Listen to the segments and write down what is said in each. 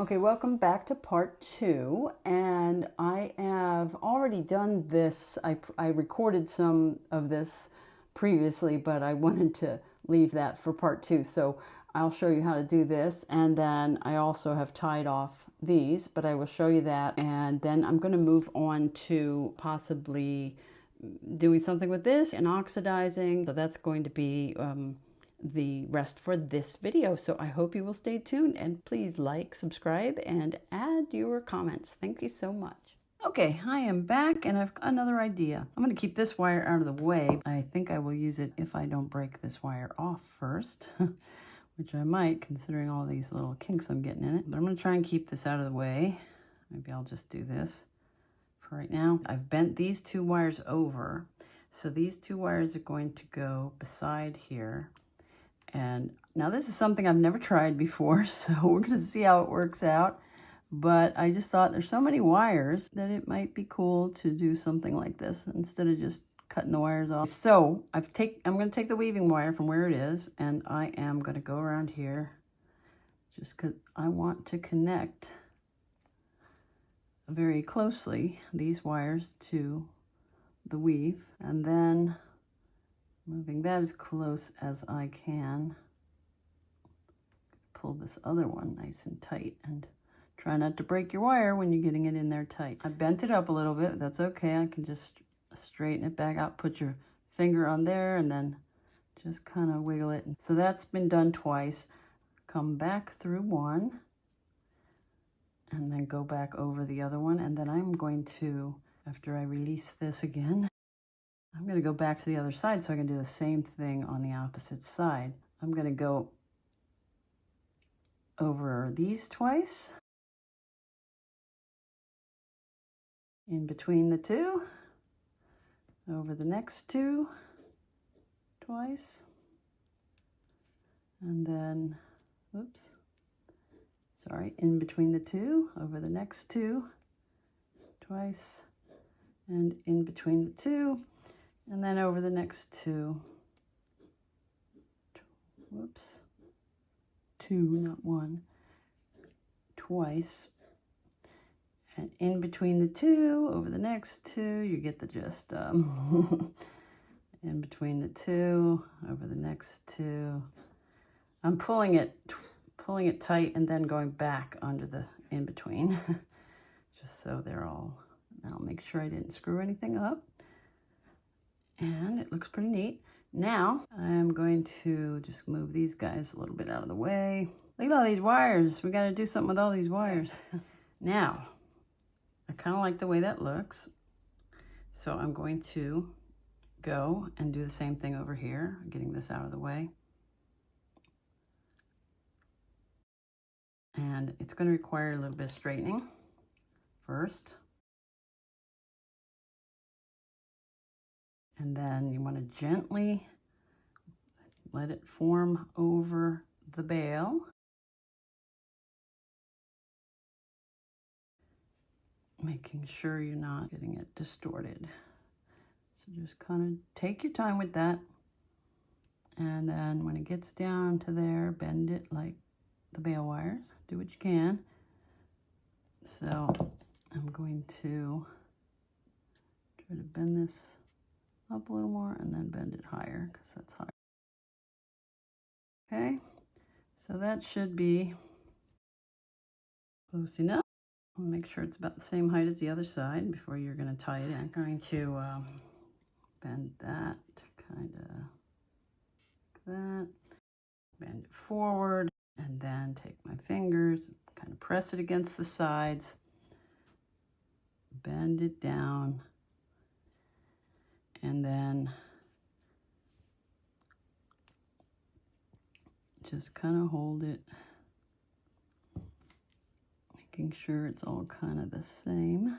Okay, welcome back to part 2, and I have already done this. I recorded some of this previously, but I wanted to leave that for part 2. So I'll show you how to do this, and then I also have tied off these, but I will show you that, and then I'm going to move on to possibly doing something with this and oxidizing. So that's going to be the rest for this video. So I hope you will stay tuned, and please like, subscribe, and add your comments. Thank you so much. Okay, I am back and I've got another idea. I'm going to keep this wire out of the way. I think I will use it if I don't break this wire off first, which I might considering all these little kinks I'm getting in it. But I'm going to try and keep this out of the way. Maybe I'll just do this for right now. I've bent these two wires over. So these two wires are going to go beside here. And now this is something I've never tried before, so we're going to see how it works out. But I just thought there's so many wires that it might be cool to do something like this instead of just cutting the wires off. So I'm going to take the weaving wire from where it is, and I am going to go around here just because I want to connect very closely these wires to the weave, and then moving that as close as I can. Pull this other one nice and tight, and try not to break your wire when you're getting it in there tight. I bent it up a little bit, that's okay. I can just straighten it back out, put your finger on there, and then just kind of wiggle it. So that's been done twice. Come back through one, and then go back over the other one. And then I'm going to, after I release this again, I'm going to go back to the other side so I can do the same thing on the opposite side. I'm going to go over these twice, in between the two, over the next two twice, and then, oops, sorry, in between the two, over the next two twice, and in between the two, and then over the next two, whoops, two, not one, twice, and in between the two, over the next two, you get the gist. In between the two, over the next two, I'm pulling it tight and then going back under the in between, just so they're all. I'll make sure I didn't screw anything up. And it looks pretty neat. Now, I'm going to just move these guys a little bit out of the way. Look at all these wires. We got to do something with all these wires. Now, I kind of like the way that looks. So I'm going to go and do the same thing over here, getting this out of the way. And it's going to require a little bit of straightening first. And then you want to gently let it form over the bail. Making sure you're not getting it distorted. So just kind of take your time with that. And then when it gets down to there, bend it like the bail wires. Do what you can. So I'm going to try to bend this up a little more and then bend it higher because that's higher. Okay, so that should be close enough. I'll make sure it's about the same height as the other side before you're going to tie it in. I'm going to bend that kind of like that, bend it forward, and then take my fingers, kind of press it against the sides, bend it down, and then just kind of hold it, making sure it's all kind of the same.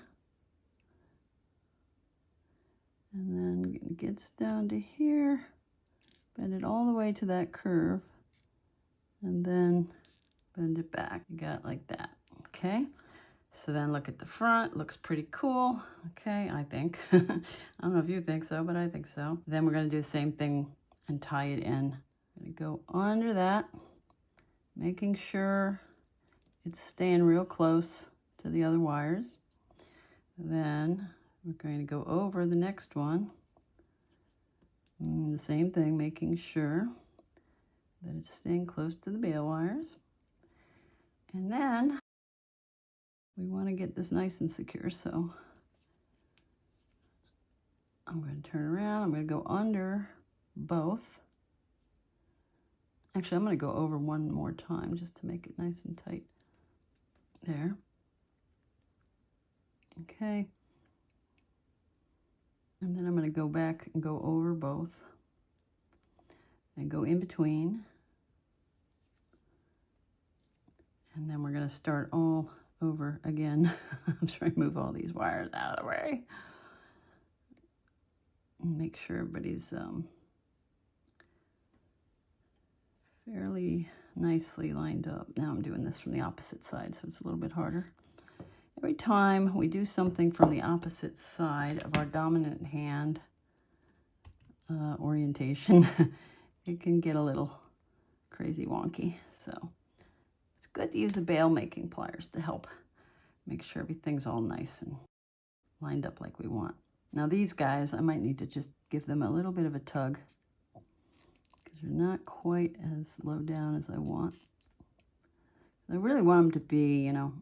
And then it gets down to here, bend it all the way to that curve, and then bend it back. You got it like that, okay? So then look at the front, looks pretty cool, okay, I think. I don't know if you think so, but I think so. Then we're gonna do the same thing and tie it in. I'm gonna go under that, making sure it's staying real close to the other wires. Then we're going to go over the next one. And the same thing, making sure that it's staying close to the bail wires. And then we want to get this nice and secure, so I'm going to turn around. I'm going to go under both. Actually, I'm going to go over one more time just to make it nice and tight. There. Okay. And then I'm going to go back and go over both and go in between. And then we're going to start all over again. I'm trying to move all these wires out of the way. And make sure everybody's fairly nicely lined up. Now I'm doing this from the opposite side, so it's a little bit harder. Every time we do something from the opposite side of our dominant hand orientation, it can get a little crazy wonky. So it's good to use the bail making pliers to help make sure everything's all nice and lined up like we want. Now these guys, I might need to just give them a little bit of a tug because they're not quite as low down as I want. I really want them to be, you know,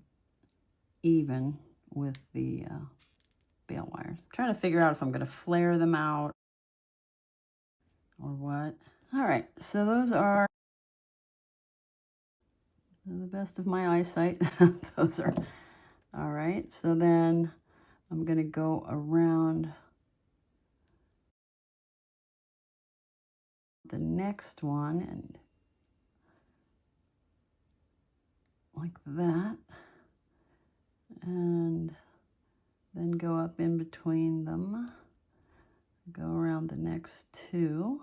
even with the bail wires. I'm trying to figure out if I'm going to flare them out or what. All right, so those are the best of my eyesight. Those are, all right, so then I'm going to go around the next one and like that, and then go up in between them, go around the next two.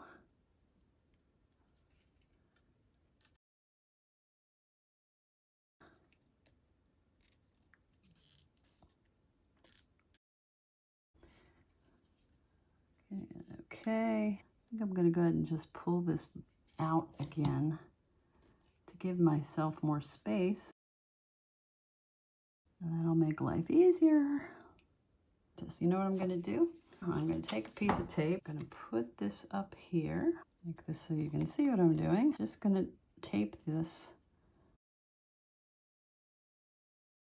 Okay, I think I'm going to go ahead and just pull this out again to give myself more space. And that'll make life easier. Just, you know what I'm going to do? I'm going to take a piece of tape. I'm going to put this up here, like this so you can see what I'm doing. Just going to tape this.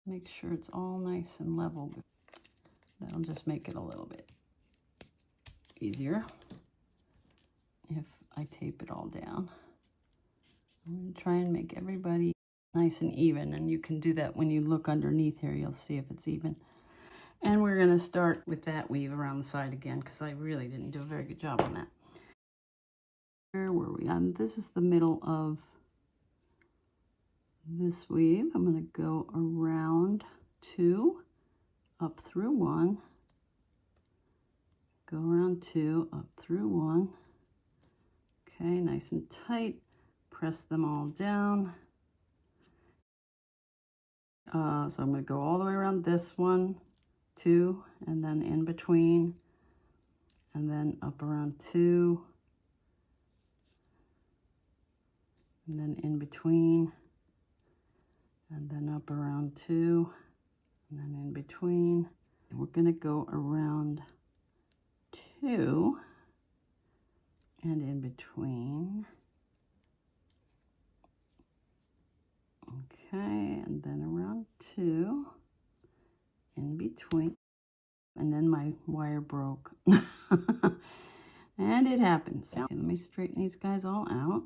Make sure it's all nice and level. That'll just make it a little bit easier if I tape it all down. I'm going to try and make everybody nice and even, and you can do that when you look underneath here. You'll see if it's even. And we're going to start with that weave around the side again because I really didn't do a very good job on that. Where were we? This is the middle of this weave. I'm going to go around two, up through one, go around two, up through one. Okay, nice and tight. Press them all down. So I'm going to go all the way around this one, two, and then in between, and then up around two, and then in between, and then up around two, and then in between. And we're going to go around two, and in between. Okay, and then around two, in between, and then my wire broke. And it happens. Okay, let me straighten these guys all out.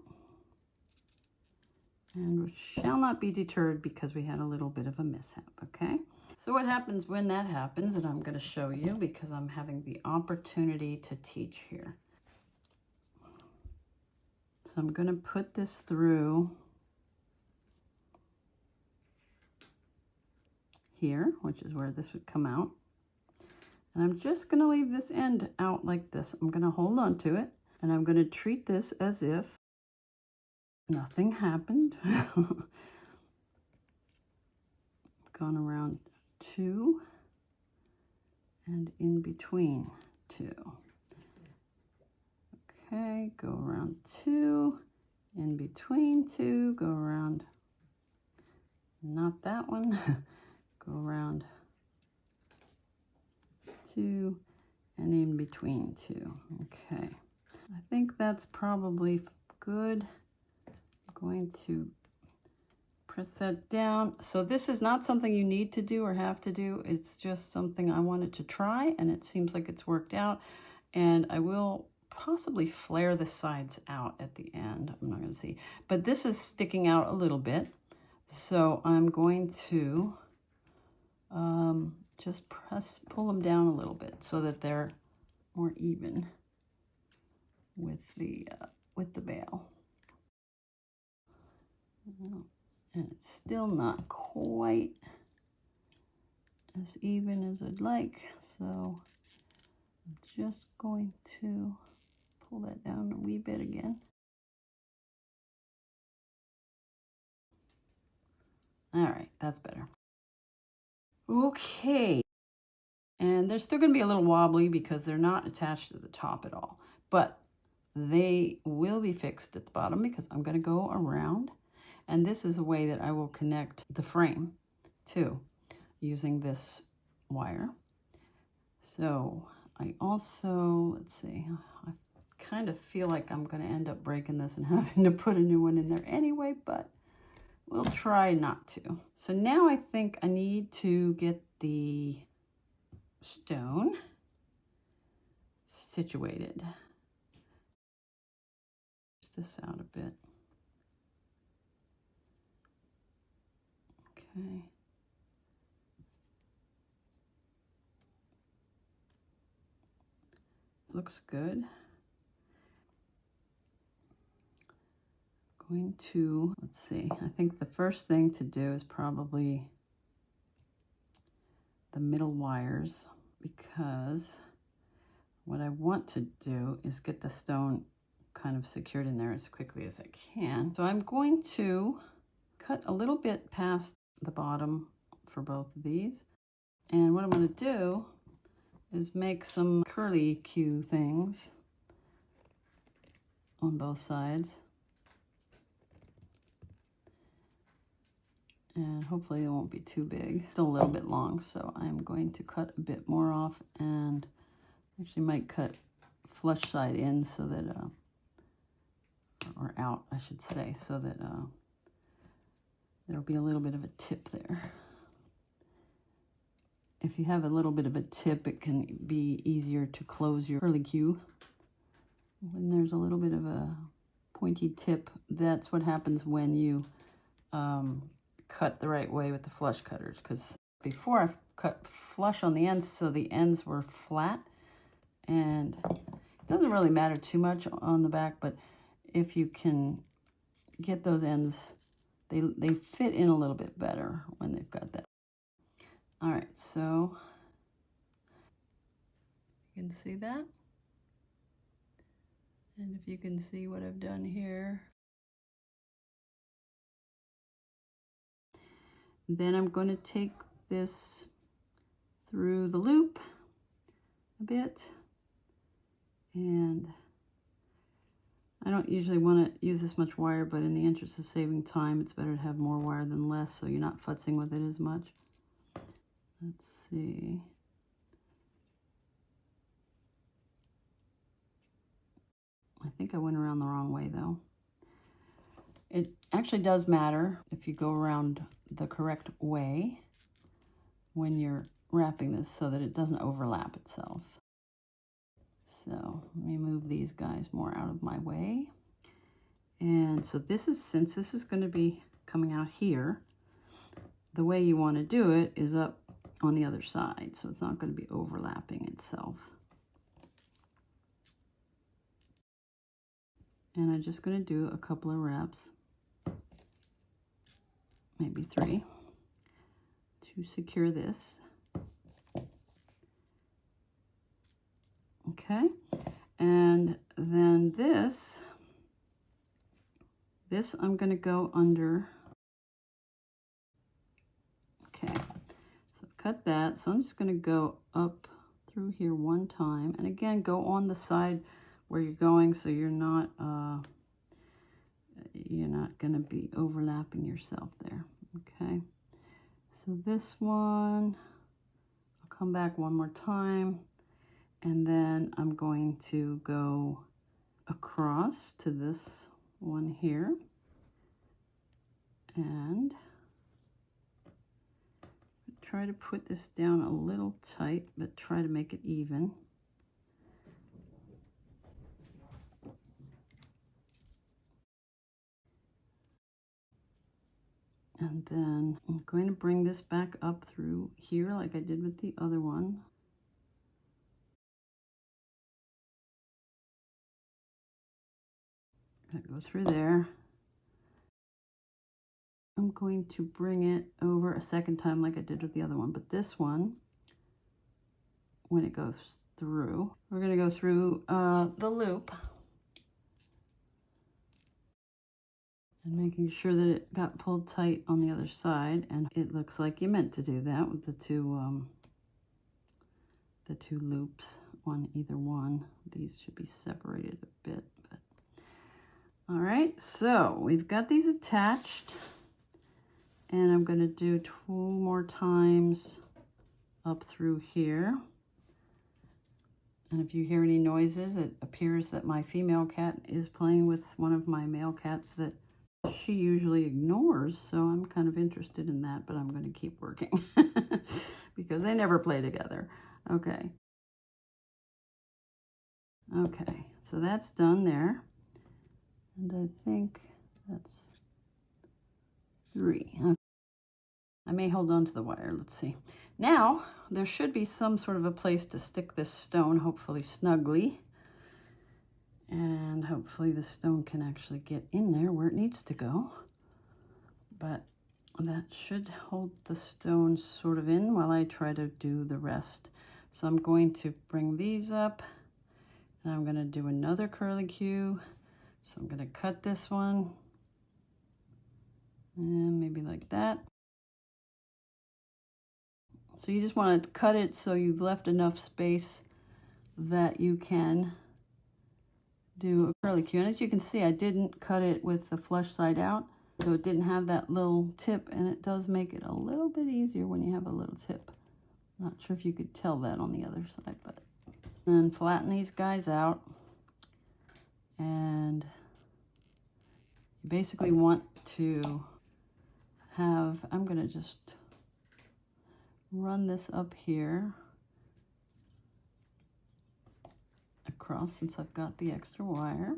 And we shall not be deterred because we had a little bit of a mishap, okay? So what happens when that happens, and I'm going to show you because I'm having the opportunity to teach here. So I'm going to put this through here, which is where this would come out. And I'm just going to leave this end out like this. I'm going to hold on to it, and I'm going to treat this as if nothing happened. Gone around two and in between two. Okay, go around two, in between two, go around not that one. Go around 2 and in between 2. Okay, I think that's probably good. I'm going to press that down. So this is not something you need to do or have to do. It's just something I wanted to try, and it seems like it's worked out. And I will possibly flare the sides out at the end. I'm not going to see, but this is sticking out a little bit. So I'm going to just pull them down a little bit so that they're more even with the veil. And it's still not quite as even as I'd like, so I'm just going to pull that down a wee bit again. All right, that's better. Okay, and they're still going to be a little wobbly because they're not attached to the top at all, but they will be fixed at the bottom because I'm going to go around, and this is a way that I will connect the frame too, using this wire. So I also, let's see, I kind of feel like I'm going to end up breaking this and having to put a new one in there anyway, but we'll try not to. So now I think I need to get the stone situated. This out a bit. Okay. Looks good. Going to, let's see, I think the first thing to do is probably the middle wires, because what I want to do is get the stone kind of secured in there as quickly as I can. So I'm going to cut a little bit past the bottom for both of these. And what I'm going to do is make some curly Q things on both sides. And hopefully it won't be too big. Still a little bit long, so I'm going to cut a bit more off, and actually might cut flush side in so that, or out, I should say, so that there'll be a little bit of a tip there. If you have a little bit of a tip, it can be easier to close your curly Q. When there's a little bit of a pointy tip, that's what happens when you cut the right way with the flush cutters, because before I've cut flush on the ends, so the ends were flat, and it doesn't really matter too much on the back, but if you can get those ends, they fit in a little bit better when they've got that. All right, so you can see that, and if you can see what I've done here. Then I'm going to take this through the loop a bit, and I don't usually want to use this much wire, but in the interest of saving time, it's better to have more wire than less, so you're not futzing with it as much. Let's see. I think I went around the wrong way though. It actually does matter if you go around the correct way when you're wrapping this so that it doesn't overlap itself. So let me move these guys more out of my way. And so this is, since this is going to be coming out here, the way you want to do it is up on the other side, so it's not going to be overlapping itself. And I'm just going to do a couple of wraps, maybe 3, to secure this. Okay, and then this I'm going to go under. Okay, so cut that. So I'm just going to go up through here one time, and again, go on the side where you're going, so you're not going to be overlapping yourself there. Okay, So this one, I'll come back one more time, and then I'm going to go across to this one here, and try to put this down a little tight, but try to make it even. And then I'm going to bring this back up through here like I did with the other one. Go through there. I'm going to bring it over a second time like I did with the other one, but this one, when it goes through, we're going to go through the loop and making sure that it got pulled tight on the other side, and it looks like you meant to do that with the two loops on either one. These should be separated a bit, but all right, so we've got these attached, and I'm going to do 2 more times up through here. And if you hear any noises, it appears that my female cat is playing with one of my male cats that she usually ignores, so I'm kind of interested in that, but I'm going to keep working because they never play together. Okay. Okay, so that's done there. And I think that's 3. Okay. I may hold on to the wire. Let's see. Now, there should be some sort of a place to stick this stone, hopefully snugly. And hopefully the stone can actually get in there where it needs to go. But that should hold the stone sort of in while I try to do the rest. So I'm going to bring these up, and I'm going to do another curlicue. So I'm going to cut this one, and maybe like that. So you just want to cut it so you've left enough space that you can do a curlicue. And as you can see, I didn't cut it with the flush side out, so it didn't have that little tip, and it does make it a little bit easier when you have a little tip. Not sure if you could tell that on the other side, but then flatten these guys out, and you basically want to have, I'm going to just run this up here across since I've got the extra wire,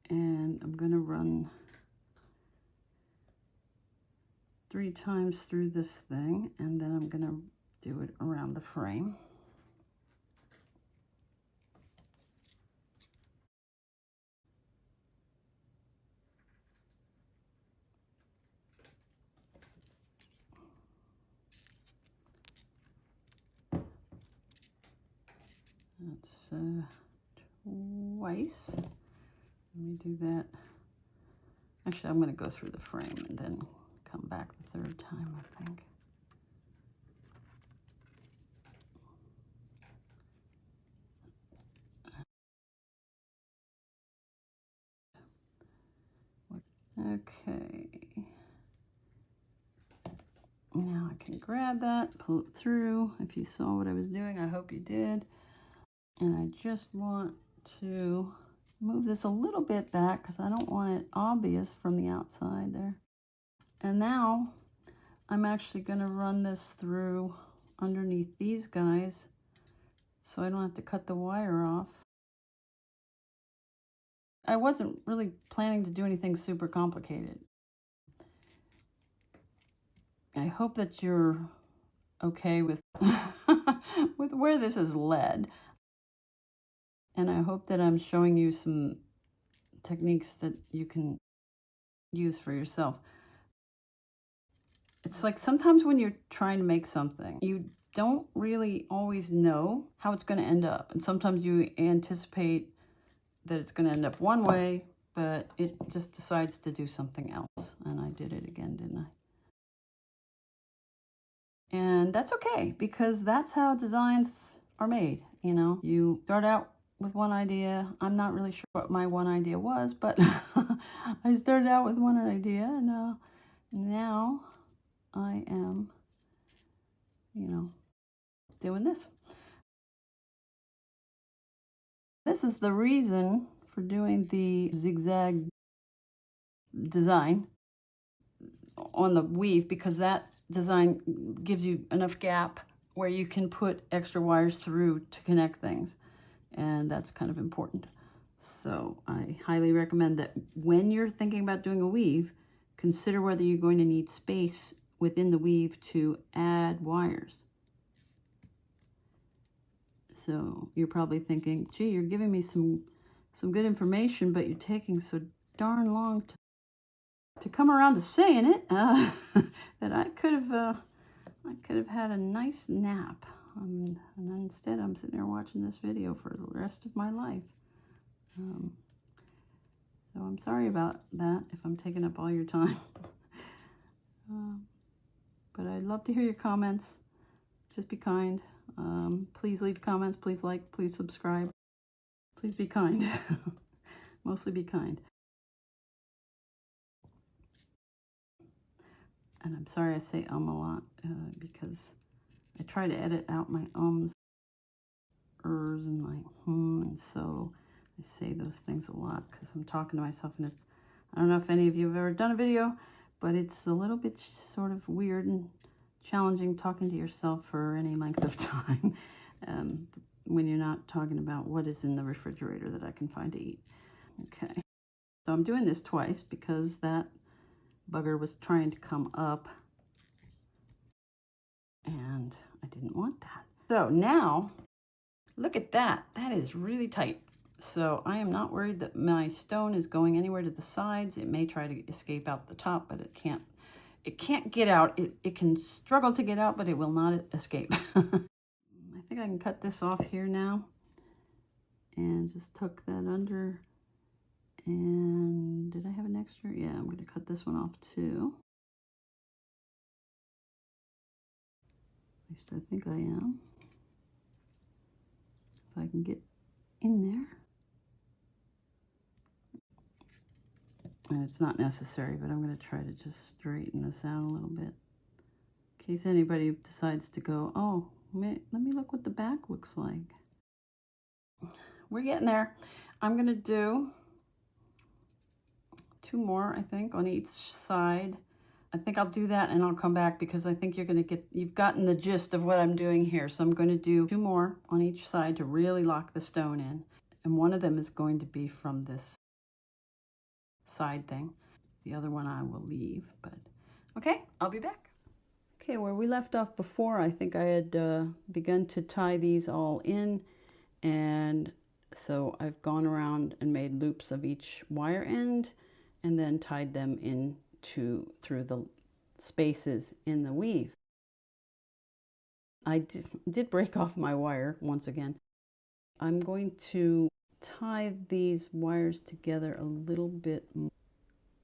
and I'm going to run 3 times through this thing, and then I'm going to do it around the frame. That's twice. Let me do that. Actually, I'm going to go through the frame and then come back the 3rd time, I think. Okay. Now I can grab that, pull it through. If you saw what I was doing, I hope you did. And I just want to move this a little bit back because I don't want it obvious from the outside there. And now I'm actually going to run this through underneath these guys so I don't have to cut the wire off. I wasn't really planning to do anything super complicated. I hope that you're okay with with where this is led. And I hope that I'm showing you some techniques that you can use for yourself. It's like sometimes when you're trying to make something, you don't really always know how it's going to end up. And sometimes you anticipate that it's going to end up one way, but it just decides to do something else. And I did it again, didn't I? And that's okay, because that's how designs are made. You know, you start out with one idea. I'm not really sure what my one idea was, but I started out with one idea, and now I am, you know, doing this. This is the reason for doing the zigzag design on the weave, because that design gives you enough gap where you can put extra wires through to connect things, and that's kind of important. So I highly recommend that when you're thinking about doing a weave, consider whether you're going to need space within the weave to add wires. So you're probably thinking, gee, you're giving me some good information, but you're taking so darn long to come around to saying it that I could have had a nice nap. And instead I'm sitting there watching this video for the rest of my life. So I'm sorry about that if I'm taking up all your time. But I'd love to hear your comments. Just be kind. Please leave comments. Please like. Please subscribe. Please be kind. Mostly be kind. And I'm sorry I say a lot because I try to edit out my ums, ers, and my and so I say those things a lot because I'm talking to myself, and it's, I don't know if any of you have ever done a video, but it's a little bit sort of weird and challenging talking to yourself for any length of time when you're not talking about what is in the refrigerator that I can find to eat. Okay, so I'm doing this twice because that bugger was trying to come up and I didn't want that. So now, look at that. That is really tight. So I am not worried that my stone is going anywhere to the sides. It may try to escape out the top, but it can't. It can't get out. It can struggle to get out, but it will not escape. I think I can cut this off here now and just tuck that under. And did I have an extra? Yeah, I'm going to cut this one off too. At least I think I am. If I can get in there. And it's not necessary, but I'm going to try to just straighten this out a little bit. In case anybody decides to go, oh, let me look what the back looks like. We're getting there. I'm going to do 2 more, I think, on each side. I think I'll do that and I'll come back because I think you've gotten the gist of what I'm doing here. So I'm going to do 2 more on each side to really lock the stone in. And one of them is going to be from this side thing. The other one I will leave, but okay, I'll be back. Okay, where we left off before, I think I had begun to tie these all in, and so I've gone around and made loops of each wire end and then tied them in through the spaces in the weave. I did break off my wire once again. I'm going to tie these wires together a little bit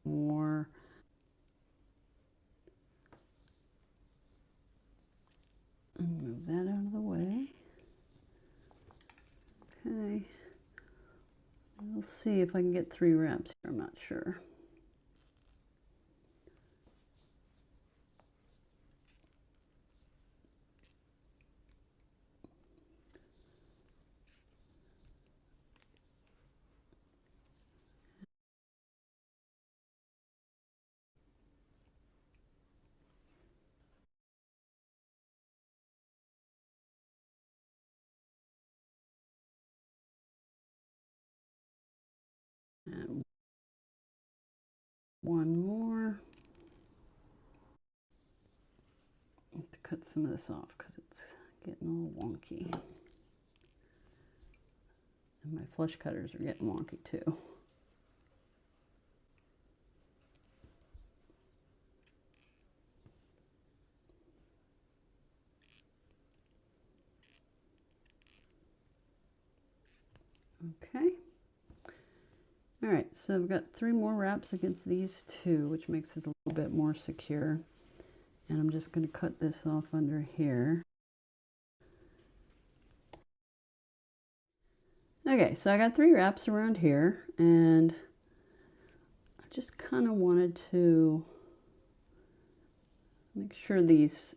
more. And move that out of the way. Okay. We'll see if I can get 3 wraps here. I'm not sure. And 1 more. I have to cut some of this off because it's getting a little wonky. And my flush cutters are getting wonky too. Okay. All right, so I've got 3 more wraps against these 2, which makes it a little bit more secure. And I'm just going to cut this off under here. Okay, so I got 3 wraps around here, and I just kind of wanted to make sure these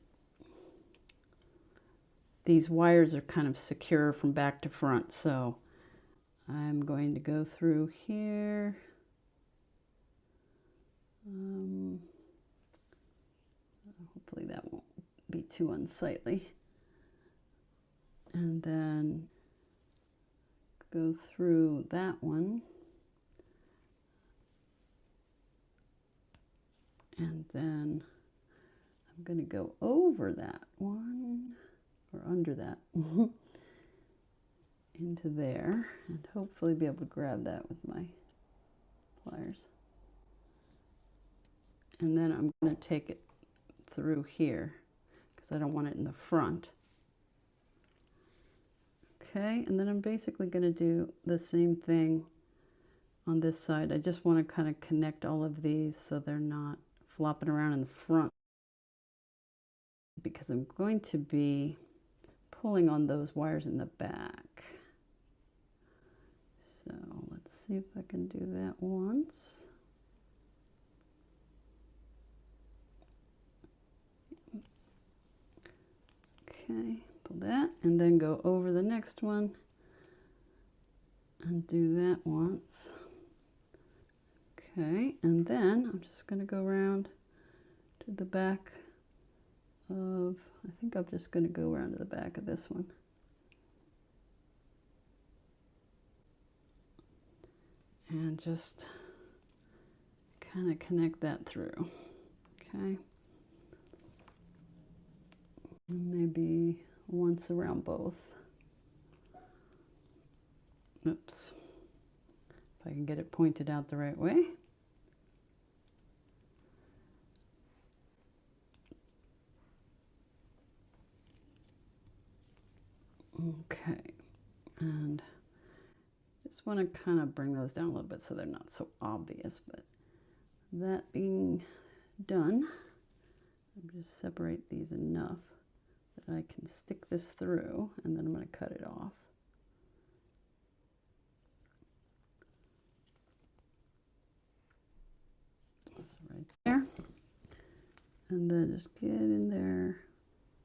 wires are kind of secure from back to front. So I'm going to go through here. Hopefully that won't be too unsightly. And then go through that one. And then I'm going to go over that one, or under that, into there, and hopefully be able to grab that with my pliers. And then I'm going to take it through here, because I don't want it in the front. Okay, and then I'm basically going to do the same thing on this side. I just want to kind of connect all of these so they're not flopping around in the front, because I'm going to be pulling on those wires in the back. So let's see if I can do that once. Okay, pull that, and then go over the next one and do that once. Okay, and then I'm just going to go around to the back of, I think I'm just going to go around to the back of this one. And just kind of connect that through. Okay. Maybe once around both. Oops. If I can get it pointed out the right way. Okay, and just want to kind of bring those down a little bit so they're not so obvious, but that being done, I'll just separate these enough that I can stick this through, and then I'm going to cut it off. That's right there. And then just get in there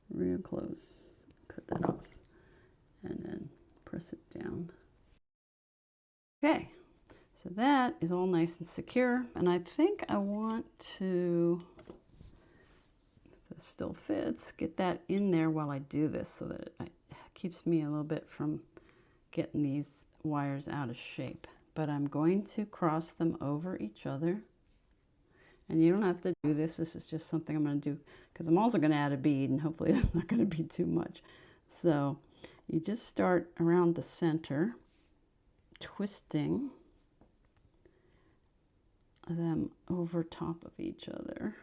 real close, cut that off, and then press it down. Okay, so that is all nice and secure, and I think I want to, if it still fits, get that in there while I do this so that it keeps me a little bit from getting these wires out of shape. But I'm going to cross them over each other, and you don't have to do this. This is just something I'm going to do because I'm also going to add a bead, and hopefully that's not going to be too much. So you just start around the center, twisting them over top of each other.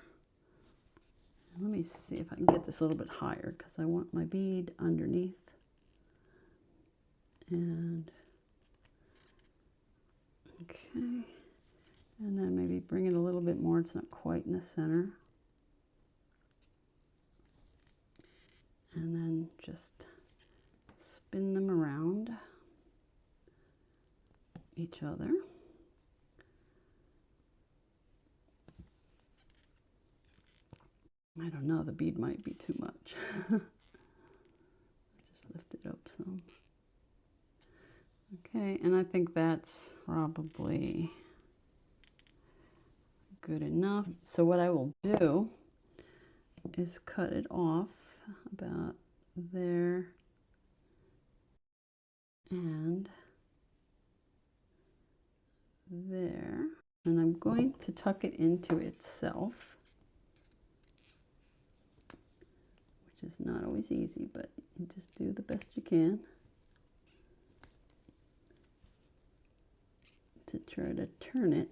Let me see if I can get this a little bit higher because I want my bead underneath. And okay, and then maybe bring it a little bit more. It's not quite in the center. And then just spin them around each other. I don't know, the bead might be too much. Just lift it up some. Okay, and I think that's probably good enough. So what I will do is cut it off about there and there. And I'm going to tuck it into itself, which is not always easy, but you just do the best you can to try to turn it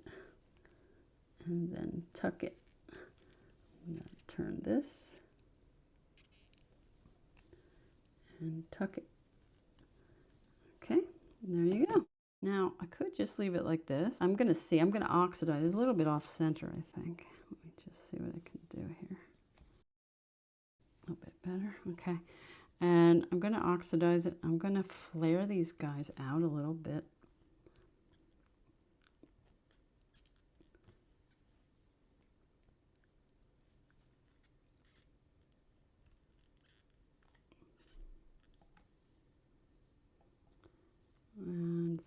and then tuck it. I'm going to turn this and tuck it. Okay, and there you go. Now I could just leave it like this. I'm going to oxidize. It's a little bit off center, I think. Let me just see what I can do here. A little bit better. Okay, and I'm going to oxidize it. I'm going to flare these guys out a little bit.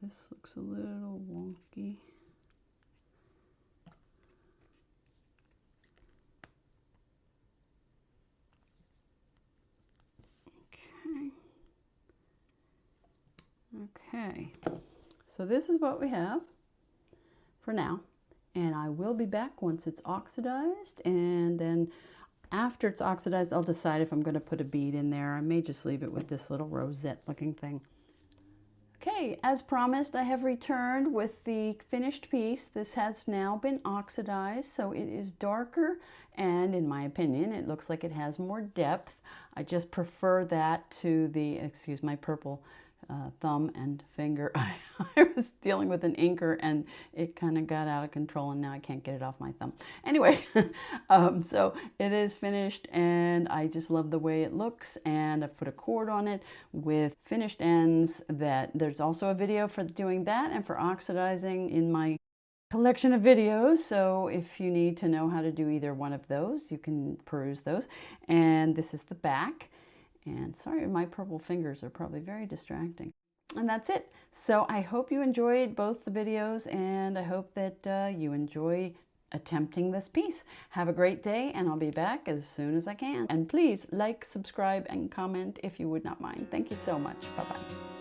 This looks a little wonky. Okay, so this is what we have for now, and I will be back once it's oxidized, and then after it's oxidized I'll decide if I'm going to put a bead in there. I may just leave it with this little rosette looking thing. Okay, as promised, I have returned with the finished piece. This has now been oxidized, so it is darker, and in my opinion it looks like it has more depth. I just prefer that to the, excuse my purple thumb and finger. I was dealing with an inker and it kind of got out of control, and now I can't get it off my thumb. Anyway, so it is finished, and I just love the way it looks, and I've put a cord on it with finished ends. That there's also a video for doing that and for oxidizing in my collection of videos, so if you need to know how to do either one of those, you can peruse those. And this is the back. And sorry, my purple fingers are probably very distracting. And that's it. So I hope you enjoyed both the videos, and I hope that you enjoy attempting this piece. Have a great day, and I'll be back as soon as I can. And please like, subscribe, and comment if you would not mind. Thank you so much. Bye-bye.